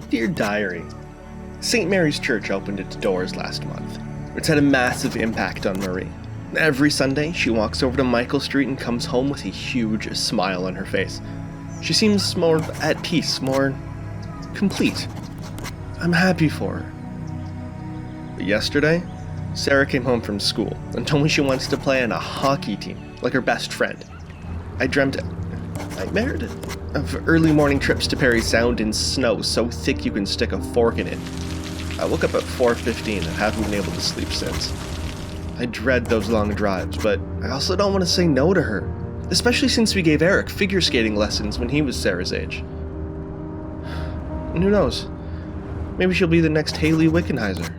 Dear Diary, St. Mary's Church opened its doors last month. It's had a massive impact on Marie. Every Sunday, she walks over to Michael Street and comes home with a huge smile on her face. She seems more at peace, more complete. I'm happy for her. But yesterday, Sarah came home from school and told me she wants to play on a hockey team, like her best friend. I dreamt nightmared of early morning trips to Perry Sound in snow so thick you can stick a fork in it. I woke up at 4:15 and haven't been able to sleep since. I dread those long drives, but I also don't want to say no to her, especially since we gave Eric figure skating lessons when he was Sarah's age. And who knows, maybe she'll be the next Haley Wickenheiser.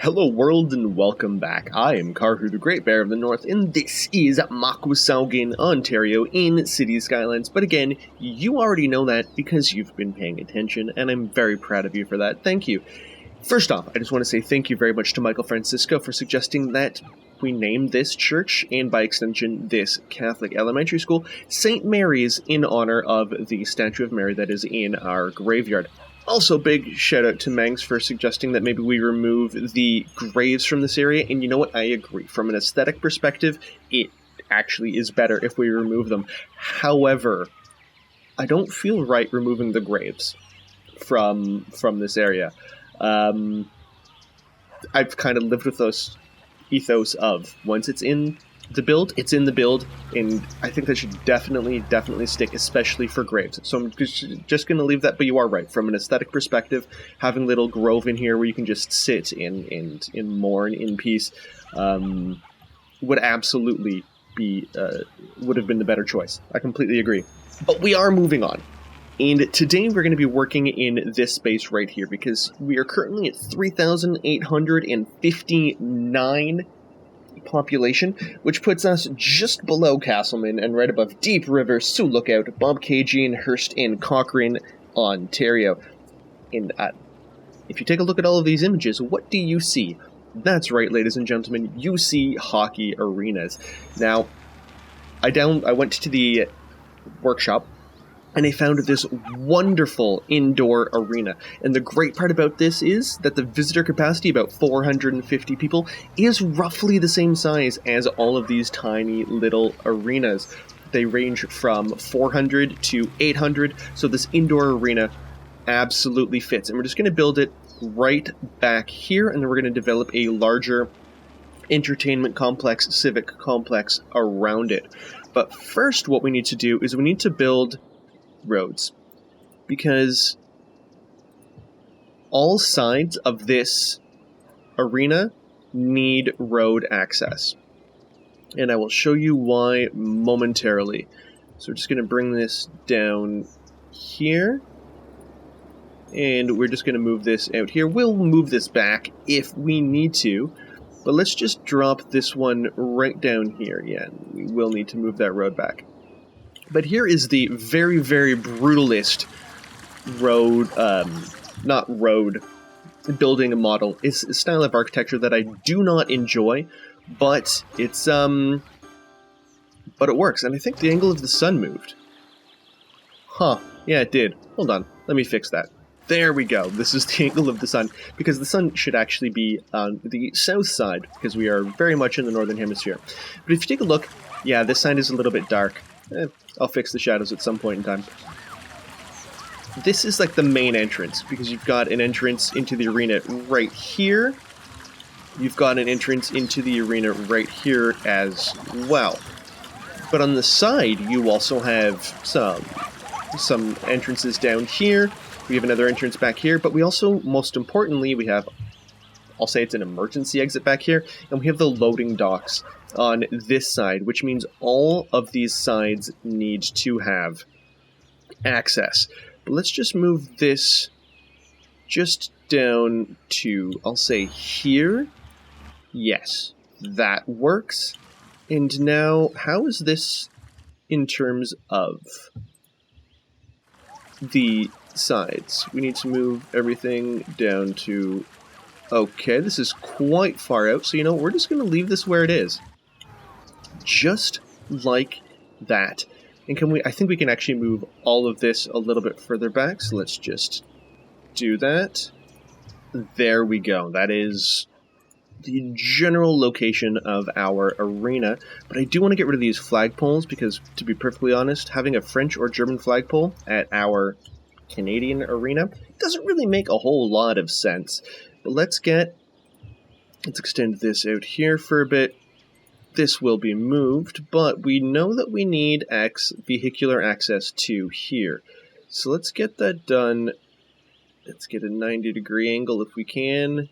Hello world and welcome back. I am Karhu, the Great Bear of the North, and this is Makwasaugen, Ontario, in City Skylines. But again, you already know that because you've been paying attention, and I'm very proud of you for that. Thank you. First off, I just want to say thank you very much to Michael Francisco for suggesting that we name this church, and by extension, this Catholic elementary school, St. Mary's, in honor of the statue of Mary that is in our graveyard. Also, big shout out to Mangs for suggesting that maybe we remove the graves from this area, and you know what, I agree. From an aesthetic perspective, it actually is better if we remove them. However, I don't feel right removing the graves from this area. I've kind of lived with those ethos of once it's in the build, it's in the build, and I think that should definitely stick, especially for graves. So I'm just going to leave that, but you are right. From an aesthetic perspective, having little grove in here where you can just sit and mourn in peace would absolutely be, would have been the better choice. I completely agree. But we are moving on. And today we're going to be working in this space right here, because we are currently at 3,859 population, which puts us just below Castleman and right above Deep River, Sioux Lookout, Bobcaygeon, Hearst, and Cochrane, Ontario. And if you take a look at all of these images, what do you see? That's right, ladies and gentlemen, you see hockey arenas. Now, I went to the workshop, and I found this wonderful indoor arena. And the great part about this is that the visitor capacity, about 450 people, is roughly the same size as all of these tiny little arenas. They range from 400 to 800, so this indoor arena absolutely fits. And we're just going to build it right back here, and then we're going to develop a larger entertainment complex, civic complex around it. But first, what we need to do is we need to build roads, because all sides of this arena need road access, and I will show you why momentarily. So we're just going to bring this down here, and we're just going to move this out here. We'll move this back if we need to, but let's just drop this one right down here. Yeah, we will need to move that road back. But here is the very, very brutalist road, building a model. It's a style of architecture that I do not enjoy, but it's, but it works. And I think the angle of the sun moved. Huh, yeah, it did. Hold on, let me fix that. There we go. This is the angle of the sun, because the sun should actually be on the south side, because we are very much in the northern hemisphere. But if you take a look, yeah, this side is a little bit dark. I'll fix the shadows at some point in time. This is like the main entrance, because you've got an entrance into the arena right here. You've got an entrance into the arena right here as well. But on the side, you also have some entrances down here. We have another entrance back here, but we also, most importantly, we have, I'll say it's an emergency exit back here, and we have the loading docks on this side, which means all of these sides need to have access. But let's just move this just down to, I'll say here. Yes, that works. And now, how is this in terms of the sides? We need to move everything down to, okay, this is quite far out, so you know, we're just going to leave this where it is. Just like that. And I think we can actually move all of this a little bit further back, so let's just do that. There we go. That is the general location of our arena, but I do want to get rid of these flagpoles because, to be perfectly honest, having a French or German flagpole at our Canadian arena doesn't really make a whole lot of sense. But let's extend this out here for a bit. This will be moved, but we know that we need vehicular access to here. So let's get that done. Let's get a 90-degree angle if we can.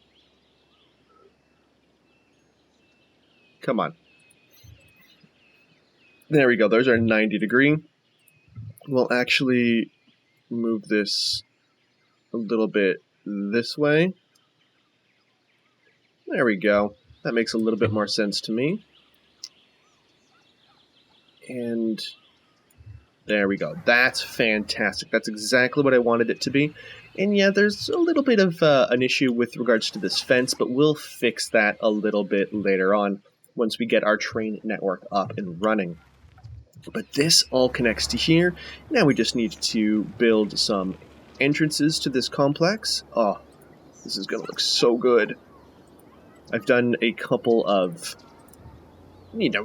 Come on. There we go. There's our 90-degree. We'll actually move this a little bit this way. There we go. That makes a little bit more sense to me. And there we go. That's fantastic. That's exactly what I wanted it to be. And yeah, there's a little bit of an issue with regards to this fence, but we'll fix that a little bit later on once we get our train network up and running. But this all connects to here. Now we just need to build some entrances to this complex. Oh, this is going to look so good. I've done a couple of,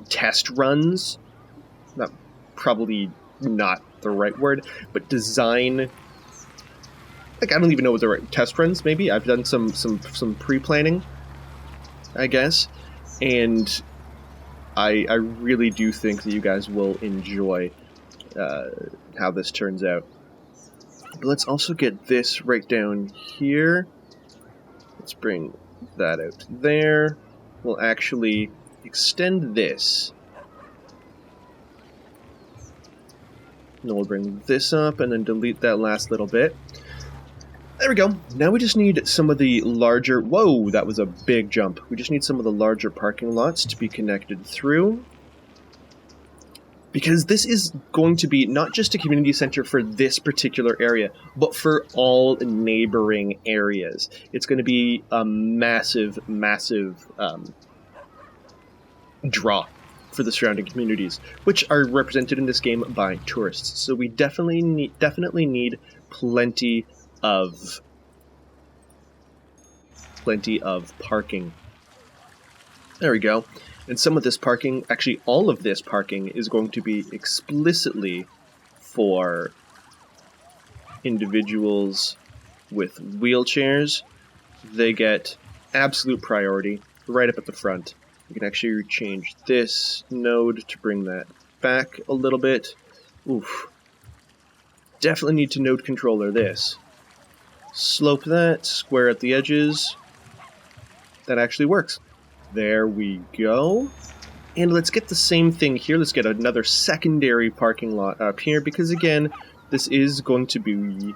test runs. Probably not the right word, but design. I don't even know what the right test runs. Maybe I've done some pre-planning, I guess, and I really do think that you guys will enjoy how this turns out. But let's also get this right down here. Let's bring that out there. We'll actually extend this. And then we'll bring this up and then delete that last little bit. There we go. Now we just need some of the larger... Whoa, that was a big jump. We just need some of the larger parking lots to be connected through. Because this is going to be not just a community center for this particular area, but for all neighboring areas. It's going to be a massive, massive draw for the surrounding communities, which are represented in this game by tourists. So we definitely need plenty of parking. There we go. And some of this parking, actually all of this parking, is going to be explicitly for individuals with wheelchairs. They get absolute priority right up at the front. You can actually change this node to bring that back a little bit. Oof. Definitely need to node controller this. Slope that, square at the edges. That actually works. There we go. And let's get the same thing here. Let's get another secondary parking lot up here, because again, this is going to be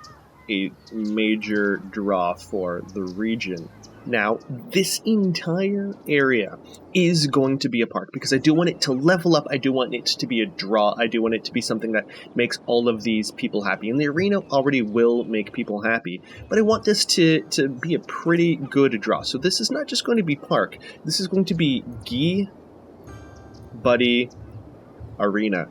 a major draw for the region. Now, this entire area is going to be a park, because I do want it to level up, I do want it to be a draw, I do want it to be something that makes all of these people happy. And the arena already will make people happy, but I want this to be a pretty good draw. So this is not just going to be park, this is going to be Guy Buddy Arena,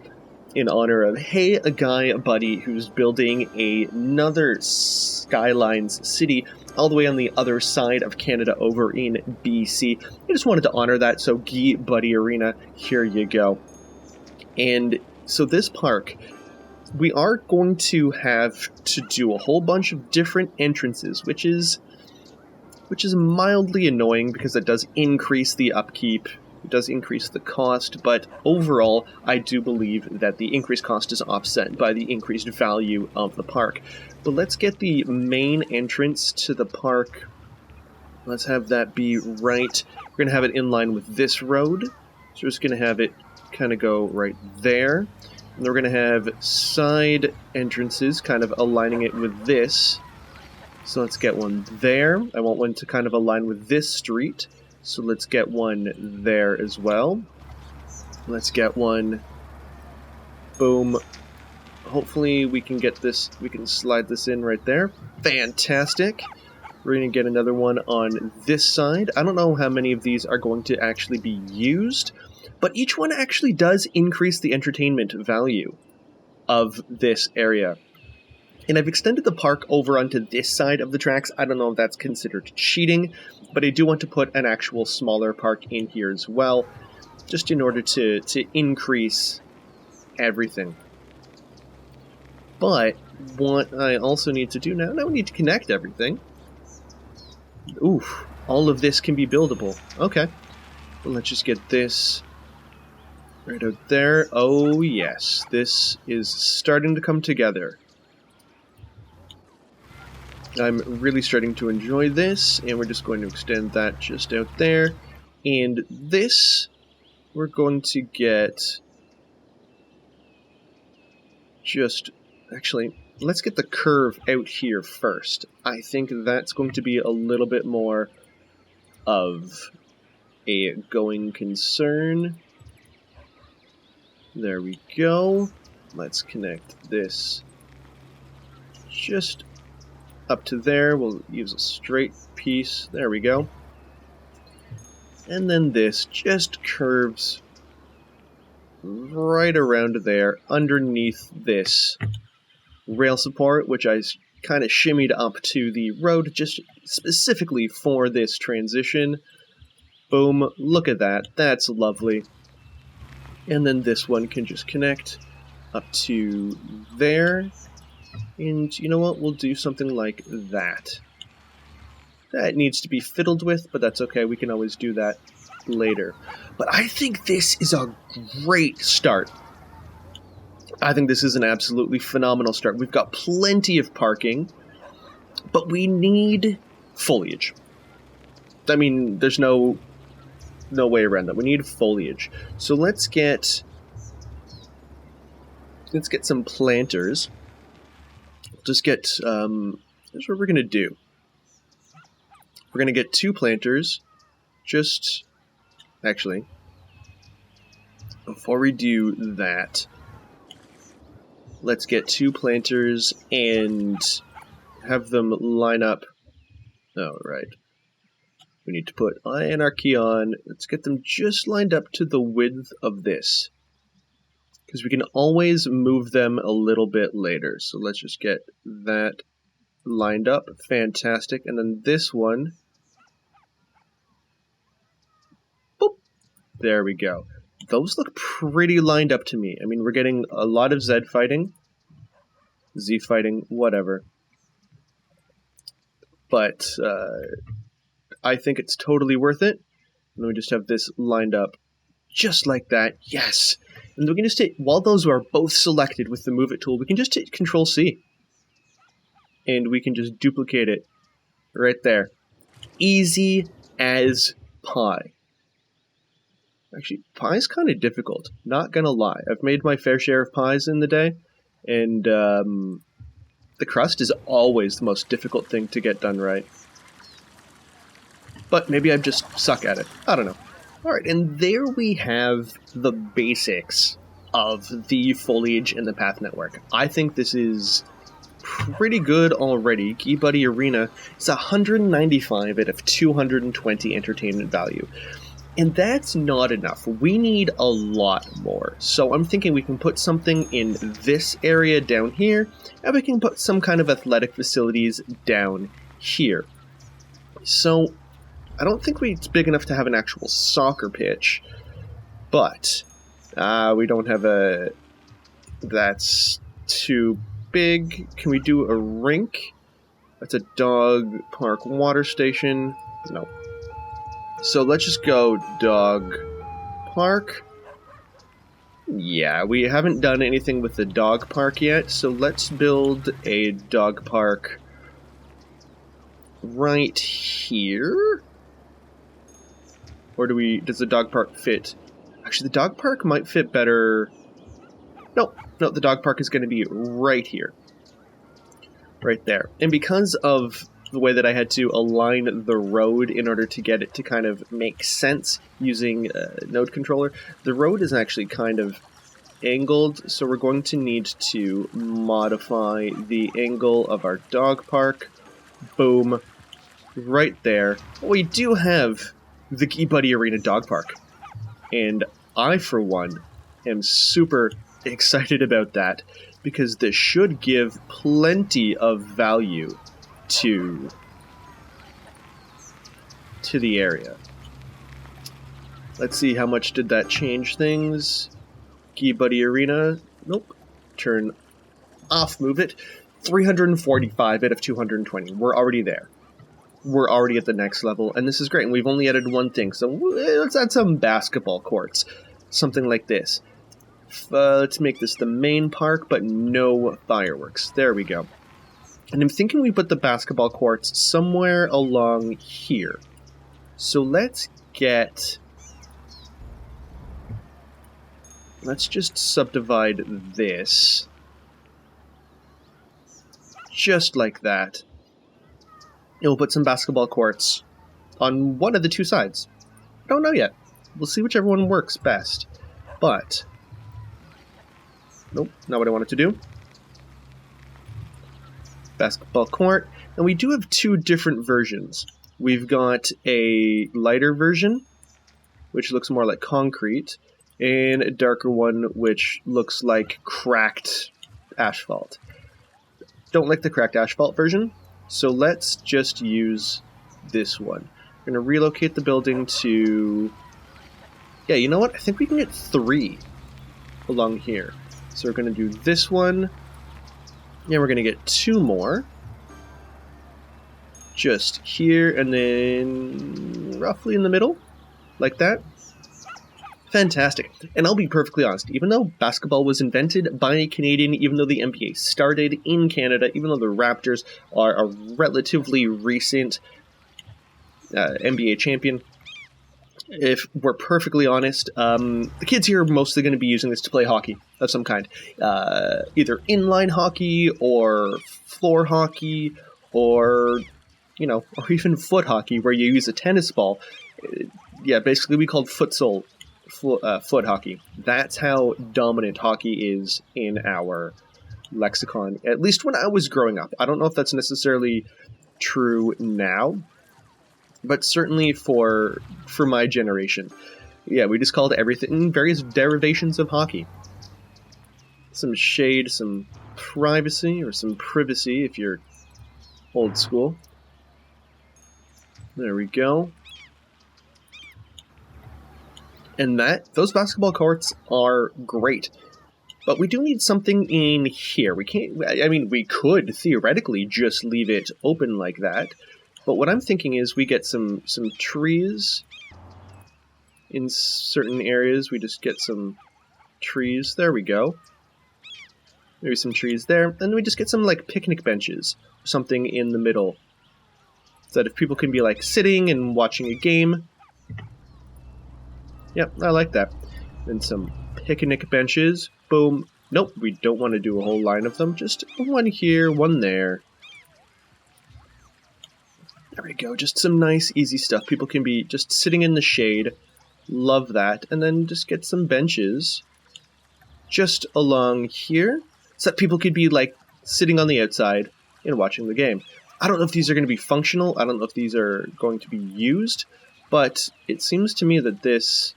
in honor of, hey, a guy buddy who's building another Skylines city all the way on the other side of Canada over in BC. I just wanted to honor that, so Guy Buddy Arena, here you go. And so this park, we are going to have to do a whole bunch of different entrances, which is mildly annoying because it does increase the upkeep. It does increase the cost, but overall, I do believe that the increased cost is offset by the increased value of the park. But let's get the main entrance to the park. Let's have that be right. We're going to have it in line with this road. So we're just going to have it kind of go right there. And then we're going to have side entrances kind of aligning it with this. So let's get one there. I want one to kind of align with this street. So let's get one there as well. Let's get one. Boom. Hopefully we can get this, we can slide this in right there. Fantastic. We're going to get another one on this side. I don't know how many of these are going to actually be used, But each one actually does increase the entertainment value of this area. And I've extended the park over onto this side of the tracks. I don't know if that's considered cheating, but I do want to put an actual smaller park in here as well, just in order to increase everything. But what I also need to do now we need to connect everything. Oof, all of this can be buildable. Okay, well, let's just get this right out there. Oh yes, this is starting to come together. I'm really starting to enjoy this, and we're just going to extend that just out there. And this, we're going to get just... Actually, let's get the curve out here first. I think that's going to be a little bit more of a going concern. There we go. Let's connect this just up to there. We'll use a straight piece. There we go. And then this just curves right around there underneath this rail support, which I kind of shimmied up to the road just specifically for this transition. Boom, look at that. That's lovely. And then this one can just connect up to there. And you know what? We'll do something like that. That needs to be fiddled with, but that's okay. We can always do that later. But I think this is a great start. I think this is an absolutely phenomenal start. We've got plenty of parking, but we need foliage. I mean, there's no way around that. We need foliage. So let's get some planters. Just get, here's what we're going to do. We're going to get 2 planters. Actually, before we do that, let's get 2 planters and have them line up. Oh, right. We need to put anarchy on. Let's get them just lined up to the width of this, because we can always move them a little bit later. So let's just get that lined up. Fantastic. And then this one. Boop. There we go. Those look pretty lined up to me. I mean, we're getting a lot of Z fighting. Z fighting, whatever. But I think it's totally worth it. And we just have this lined up just like that. Yes! And we can just take, while those are both selected with the Move It tool, we can just hit Control-C. And we can just duplicate it right there. Easy as pie. Actually, pie's kind of difficult, not gonna lie. I've made my fair share of pies in the day, and the crust is always the most difficult thing to get done right. But maybe I just suck at it. I don't know. Alright, and there we have the basics of the foliage and the path network. I think this is pretty good already. Key Buddy Arena is 195 out of 220 entertainment value. And that's not enough. We need a lot more. So I'm thinking we can put something in this area down here, and we can put some kind of athletic facilities down here. So I don't think it's big enough to have an actual soccer pitch, but we don't have a... That's too big. Can we do a rink? That's a dog park water station. No. So let's just go dog park. Yeah, we haven't done anything with the dog park yet, so let's build a dog park right here. Or does the dog park fit? Actually, the dog park might fit better. No, the dog park is going to be right here. Right there. And because of the way that I had to align the road in order to get it to kind of make sense using a node controller, the road is actually kind of angled, so we're going to need to modify the angle of our dog park. Boom. Right there. We do have the Key Buddy Arena dog park, and I, for one, am super excited about that, because this should give plenty of value to the area. Let's see, how much did that change things? Key Buddy Arena. Nope. Turn off, move it. 345 out of 220. We're already there. We're already at the next level, and this is great. And we've only added one thing, so let's add some basketball courts. Something like this. Let's make this the main park, but no fireworks. There we go. And I'm thinking we put the basketball courts somewhere along here. So let's just subdivide this. Just like that. And we'll put some basketball courts on one of the two sides. I don't know yet. We'll see whichever one works best. But, nope, not what I wanted to do. Basketball court. And we do have two different versions. We've got a lighter version, which looks more like concrete, and a darker one, which looks like cracked asphalt. Don't like the cracked asphalt version, so let's just use this one. We're going to relocate the building to... Yeah, you know what? I think we can get 3 along here. So we're going to do this one. Yeah, we're going to get 2 more. Just here, and then roughly in the middle, like that. Fantastic. And I'll be perfectly honest, even though basketball was invented by a Canadian, even though the NBA started in Canada, even though the Raptors are a relatively recent NBA champion, if we're perfectly honest, the kids here are mostly going to be using this to play hockey of some kind. Either inline hockey, or floor hockey, or... or even foot hockey, where you use a tennis ball. Yeah, basically we called futsal foot hockey. That's how dominant hockey is in our lexicon, at least when I was growing up. I don't know if that's necessarily true now, but certainly for my generation. Yeah, we just called everything various derivations of hockey. Some shade, some privacy, or some privacy if you're old school. There we go. And those basketball courts are great. But we do need something in here. We could theoretically just leave it open like that. But what I'm thinking is we get some trees in certain areas. We just get some trees. There we go. Maybe some trees there. And we just get some like picnic benches. Something in the middle. So that if people can be like sitting and watching a game. Yep, I like that. And some picnic benches. Boom. Nope, we don't want to do a whole line of them. Just one here, one there. There we go. Just some nice, easy stuff. People can be just sitting in the shade. Love that. And then just get some benches just along here. So that people could be like sitting on the outside and watching the game. I don't know if these are going to be functional. I don't know if these are going to be used. But it seems to me that this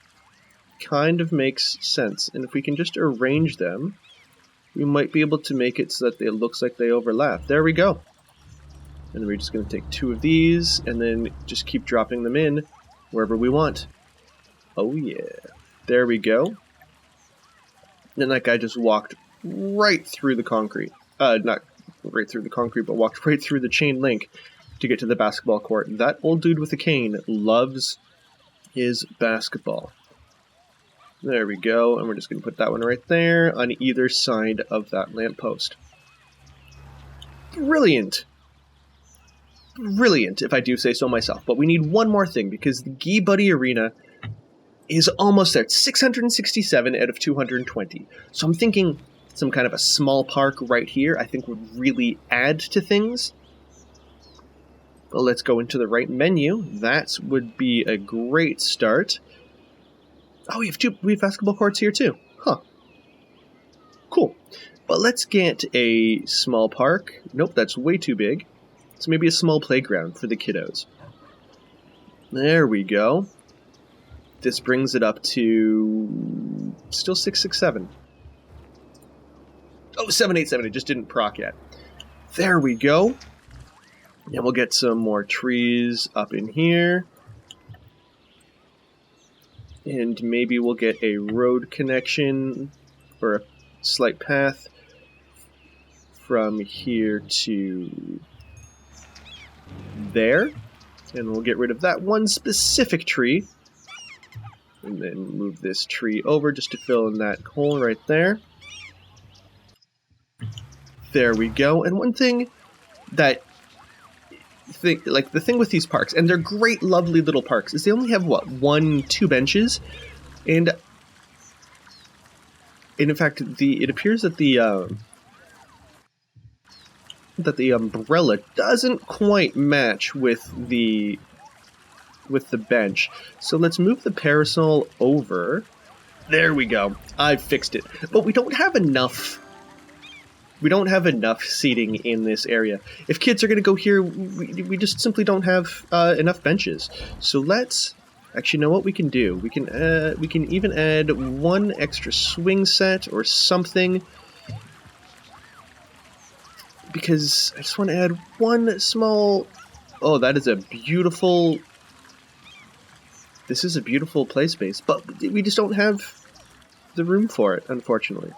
kind of makes sense. And if we can just arrange them, we might be able to make it so that it looks like they overlap. There we go. And we're just going to take 2 of these and then just keep dropping them in wherever we want. Oh yeah. There we go. And that guy just walked right through the concrete. Not right through the concrete, but walked right through the chain link to get to the basketball court. That old dude with the cane loves his basketball. There we go, and we're just going to put that one right there on either side of that lamppost. Brilliant! Brilliant, if I do say so myself. But we need one more thing, because the Gee Buddy Arena is almost there. It's 667 out of 220. So I'm thinking some kind of a small park right here, I think would really add to things. Well, let's go into the right menu. That would be a great start. Oh, we have basketball courts here too. Huh. Cool. But let's get a small park. Nope, that's way too big. So maybe a small playground for the kiddos. There we go. this brings it up to still 667. Oh, 787, it just didn't proc yet. There we go. And we'll get some more trees up in here. And maybe we'll get a road connection, or a slight path, from here to there. And we'll get rid of that one specific tree. And then move this tree over just to fill in that hole right there. There we go. And one thing that... the thing with these parks, and they're great, lovely little parks, is they only have, what, 1-2 benches? And in fact, it appears that the umbrella doesn't quite match with the bench. So let's move the parasol over. There we go. I've fixed it. But we don't have enough. We don't have enough seating in this area. If kids are going to go here, we just simply don't have enough benches. So let's... Actually, you know what we can do? We can even add one extra swing set or something. Because I just want to add one small... Oh, that is a beautiful... This is a beautiful play space, but we just don't have the room for it, unfortunately.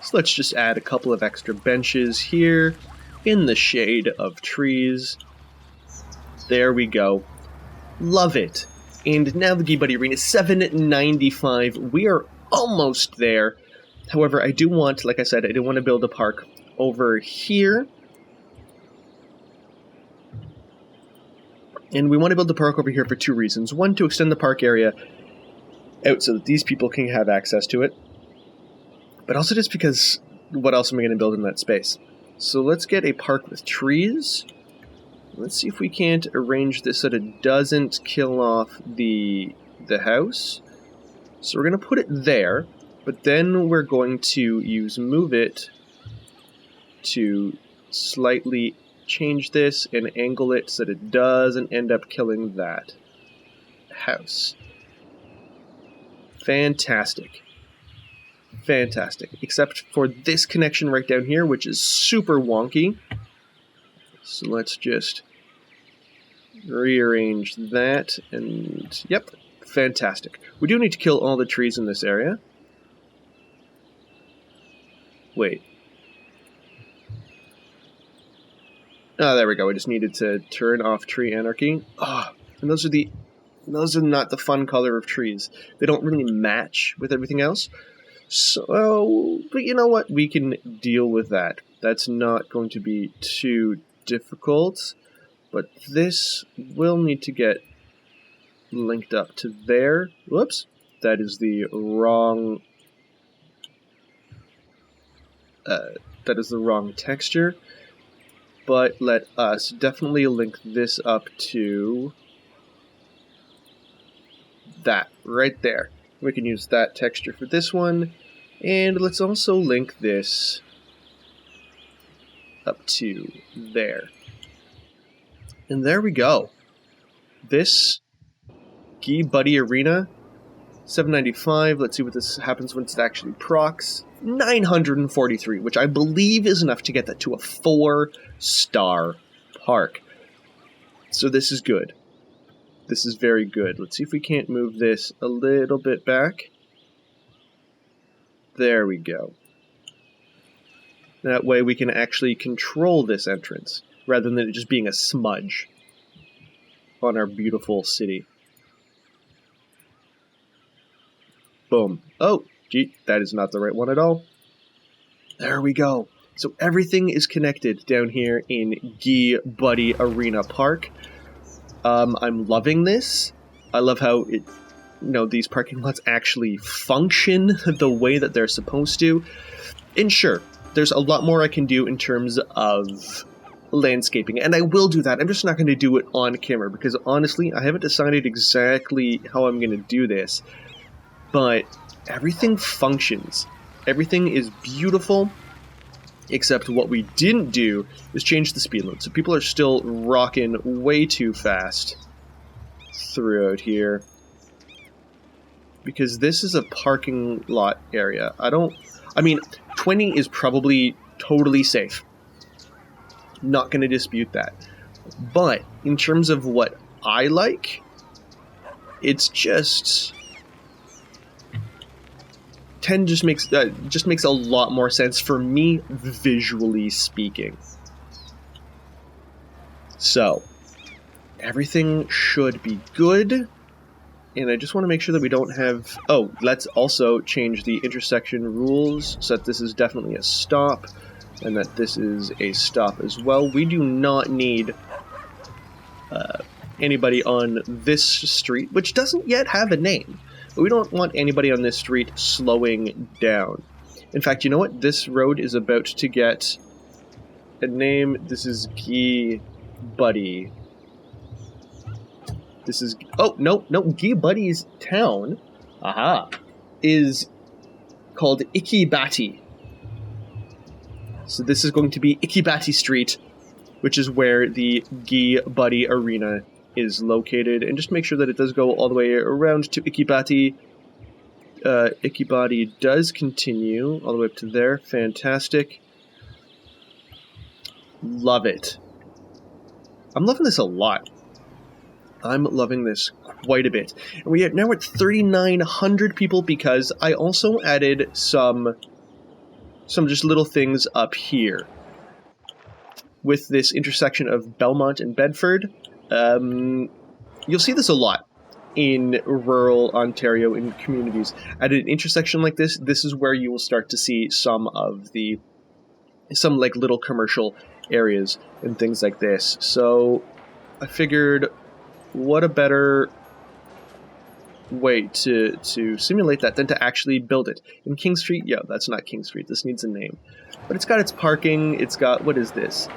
So let's just add a couple of extra benches here in the shade of trees. There we go. Love it. And now the Gi Buddy Arena, 795. We are almost there. However, I do want, like I said, I do want to build a park over here. And we want to build the park over here for 2 reasons. One, to extend the park area out so that these people can have access to it. But also just because, what else am I going to build in that space? So let's get a park with trees. Let's see if we can't arrange this so that it doesn't kill off the house. So we're going to put it there, but then we're going to use move it to slightly change this and angle it so that it doesn't end up killing that house. Fantastic. Fantastic. Except for this connection right down here, which is super wonky. So let's just rearrange that, and yep, fantastic. We do need to kill all the trees in this area. Wait. Oh, there we go. I just needed to turn off tree anarchy. Ah, and those are not the fun color of trees. They don't really match with everything else. So, but you know what? We can deal with that. That's not going to be too difficult. But this will need to get linked up to there. Whoops. That is the wrong... that is the wrong texture. But let us definitely link this up to that right there. We can use that texture for this one. And let's also link this up to there. And there we go. This Gi Buddy Arena, 795. Let's see what this happens once it actually procs. 943, which I believe is enough to get that to a 4-star park. So this is good. This is very good. Let's see if we can't move this a little bit back. There we go. That way we can actually control this entrance, rather than it just being a smudge on our beautiful city. Boom. Oh, gee, that is not the right one at all. There we go. So everything is connected down here in Gi Buddy Arena Park. I'm loving this. I love how these parking lots actually function the way that they're supposed to. And sure, there's a lot more I can do in terms of landscaping, and I will do that. I'm just not going to do it on camera, because honestly, I haven't decided exactly how I'm going to do this. But everything functions. Everything is beautiful, except what we didn't do is change the speed limit. So people are still rocking way too fast throughout here. because this is a parking lot area. I mean, 20 is probably totally safe. Not going to dispute that. But in terms of what I like, it's just 10 just makes a lot more sense for me, visually speaking. So everything should be good, and I just want to make sure that we don't have... Oh, let's also change the intersection rules so that this is definitely a stop, and that this is a stop as well. We do not need anybody on this street, which doesn't yet have a name. But we don't want anybody on this street slowing down. In fact, you know what? This road is about to get a name. This is Gee Buddy. This is... Oh, no, Gee Buddy's town, is called Ikibati. So this is going to be Ikibati Street, which is where the Gee Buddy Arena is located. And just make sure that it does go all the way around to Ikibati. Ikibati does continue all the way up to there. Fantastic. Love it. I'm loving this a lot. I'm loving this quite a bit. And we are now at 3,900 people because I also added some just little things up here. With this intersection of Belmont and Bedford, you'll see this a lot in rural Ontario in communities. At an intersection like this is where you will start to see some like little commercial areas and things like this. So I figured, what a better way to simulate that than to actually build it. In King Street, that's not King Street. This needs a name. But it's got its parking. It's got, what is this?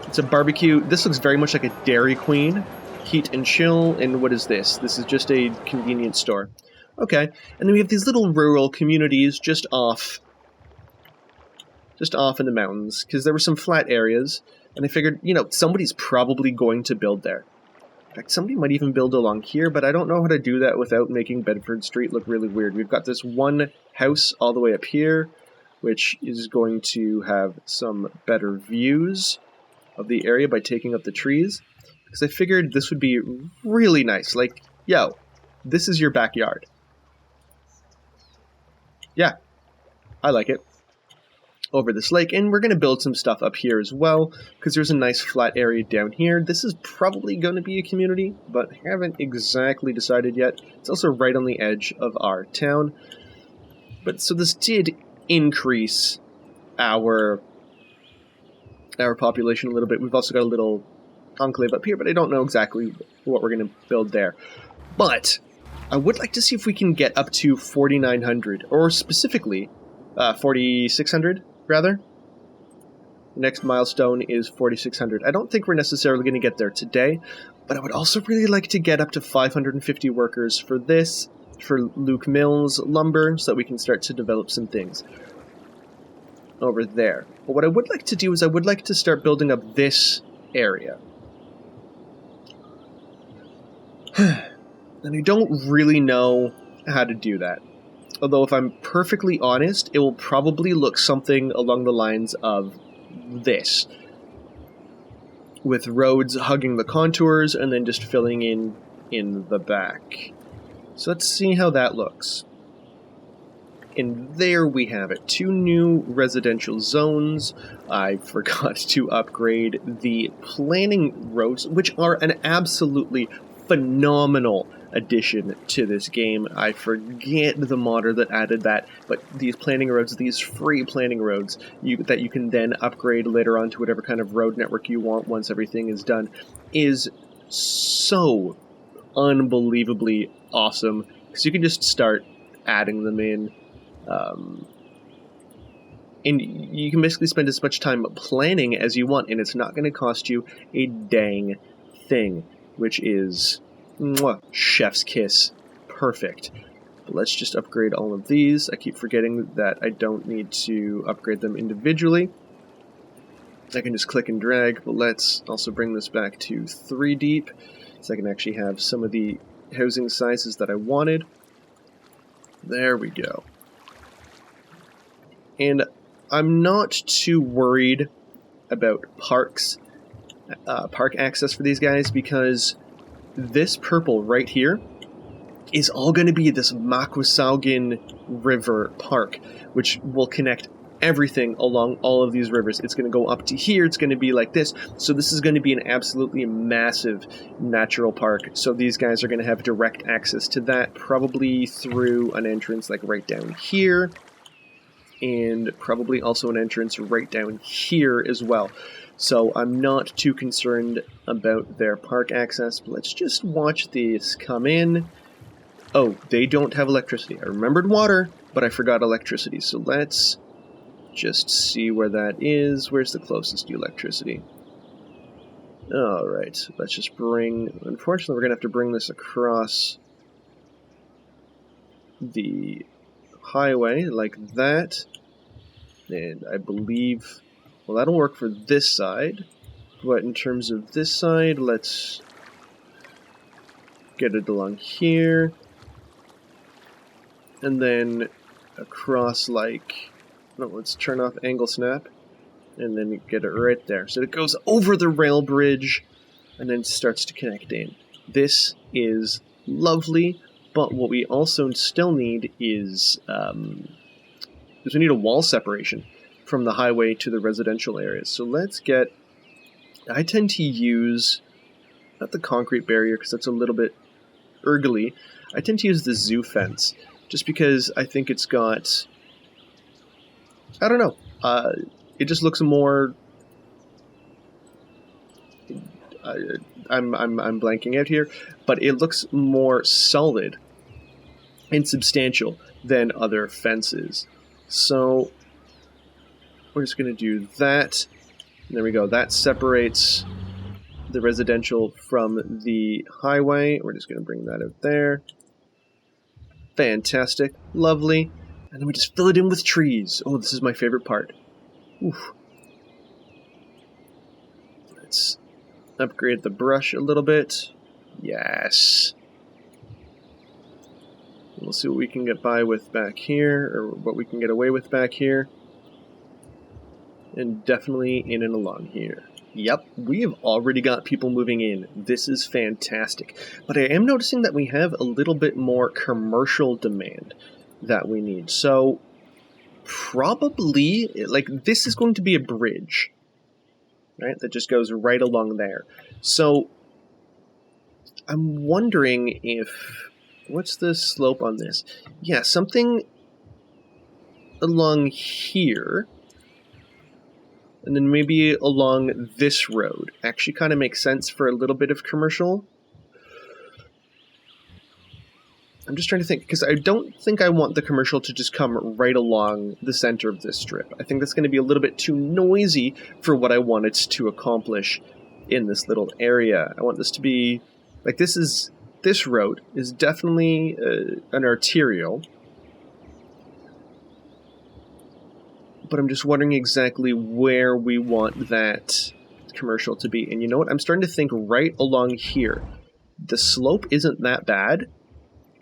It's a barbecue. This looks very much like a Dairy Queen. Heat and chill. And what is this? This is just a convenience store. Okay. And then we have these little rural communities just off in the mountains, because there were some flat areas, and I figured, somebody's probably going to build there. In fact, somebody might even build along here, but I don't know how to do that without making Bedford Street look really weird. We've got this one house all the way up here, which is going to have some better views of the area by taking up the trees, because I figured this would be really nice. Like, this is your backyard. Yeah, I like it. Over this lake, and we're going to build some stuff up here as well, because there's a nice flat area down here. This is probably going to be a community, but haven't exactly decided yet. It's also right on the edge of our town. But so this did increase our population a little bit. We've also got a little enclave up here, but I don't know exactly what we're going to build there. But I would like to see if we can get up to 4,900, or specifically 4,600. Rather. The next milestone is 4,600. I don't think we're necessarily going to get there today, but I would also really like to get up to 550 workers for this, for Luke Mills lumber, so that we can start to develop some things over there. But what I would like to do is I would like to start building up this area. And I don't really know how to do that. Although, if I'm perfectly honest, it will probably look something along the lines of this. With roads hugging the contours and then just filling in the back. So let's see how that looks. And there we have it. 2 new residential zones. I forgot to upgrade the planning roads, which are an absolutely phenomenal addition to this game. I forget the modder that added that, but these planning roads, these free planning roads that you can then upgrade later on to whatever kind of road network you want once everything is done, is so unbelievably awesome, because you can just start adding them in, and you can basically spend as much time planning as you want, and it's not going to cost you a dang thing, which is chef's kiss. Perfect. But let's just upgrade all of these. I keep forgetting that I don't need to upgrade them individually. I can just click and drag, but let's also bring this back to 3 deep, so I can actually have some of the housing sizes that I wanted. There we go. And I'm not too worried about park access for these guys, because this purple right here is all going to be this Makwasaugen River Park, which will connect everything along all of these rivers. It's going to go up to here. It's going to be like this. So this is going to be an absolutely massive natural park. So these guys are going to have direct access to that, probably through an entrance like right down here, and probably also an entrance right down here as well. So I'm not too concerned about their park access. But let's just watch these come in. Oh, they don't have electricity. I remembered water, but I forgot electricity. So let's just see where that is. Where's the closest to electricity? Alright, let's just bring... Unfortunately, we're going to have to bring this across the highway like that. And I believe... Well, that'll work for this side. But in terms of this side, let's get it along here. And then across like... No, let's turn off angle snap. And then get it right there. So it goes over the rail bridge and then starts to connect in. This is lovely, but what we also still need is we need a wall separation from the highway to the residential areas. So let's get... I tend to use, not the concrete barrier because that's a little bit ergly. I tend to use the zoo fence just because I think it's got... I don't know. It just looks more... I'm blanking out here, but it looks more solid and substantial than other fences. So we're just going to do that. And there we go. That separates the residential from the highway. We're just going to bring that out there. Fantastic. Lovely. And then we just fill it in with trees. Oh, this is my favorite part. Oof. Let's upgrade the brush a little bit. Yes. We'll see what we can get by with back here, or what we can get away with back here. And definitely in and along here. Yep, we have already got people moving in. This is fantastic. But I am noticing that we have a little bit more commercial demand that we need. So, probably, like, this is going to be a bridge, right, that just goes right along there. So, I'm wondering if... What's the slope on this? Yeah, something along here, and then maybe along this road. Actually kind of makes sense for a little bit of commercial. I'm just trying to think, because I don't think I want the commercial to just come right along the center of this strip. I think that's going to be a little bit too noisy for what I want it to accomplish in this little area. I want this to be, like, this road is definitely an arterial. But I'm just wondering exactly where we want that commercial to be. And you know what? I'm starting to think right along here. The slope isn't that bad.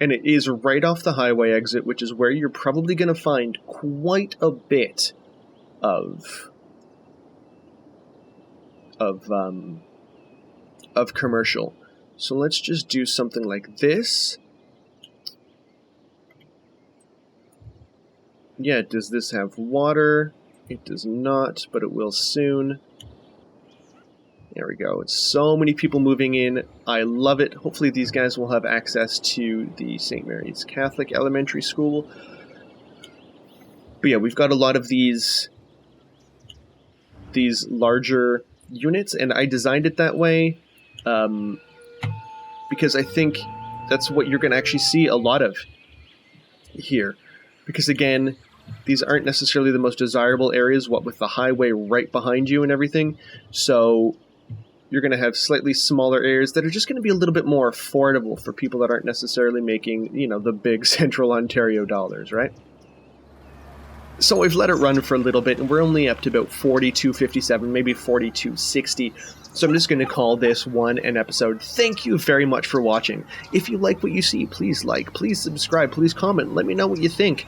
And it is right off the highway exit, which is where you're probably going to find quite a bit of commercial. So let's just do something like this. Yeah, does this have water? It does not, but it will soon. There we go. It's so many people moving in. I love it. Hopefully these guys will have access to the St. Mary's Catholic Elementary School. But yeah, we've got a lot of these larger units, and I designed it that way because I think that's what you're going to actually see a lot of here. Because again, these aren't necessarily the most desirable areas, what with the highway right behind you and everything. So you're going to have slightly smaller areas that are just going to be a little bit more affordable for people that aren't necessarily making, you know, the big central Ontario dollars, right? So I've let it run for a little bit, and we're only up to about 4257, maybe 4260. So I'm just going to call this one an episode. Thank you very much for watching. If you like what you see, please like, please subscribe, please comment. Let me know what you think.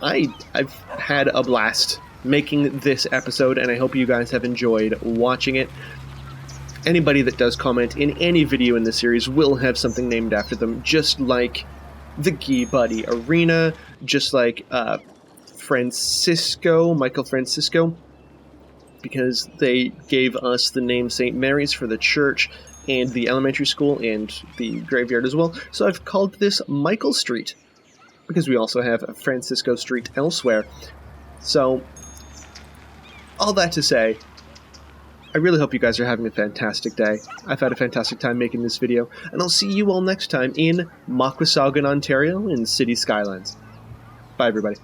I've had a blast making this episode, and I hope you guys have enjoyed watching it. Anybody that does comment in any video in the series will have something named after them, just like the Gee Buddy Arena, just like Michael Francisco, because they gave us the name St. Mary's for the church and the elementary school and the graveyard as well. So I've called this Michael Street, because we also have Francisco Street elsewhere. So, all that to say, I really hope you guys are having a fantastic day. I've had a fantastic time making this video, and I'll see you all next time in Makwasaugen, Ontario, in City Skylines. Bye, everybody.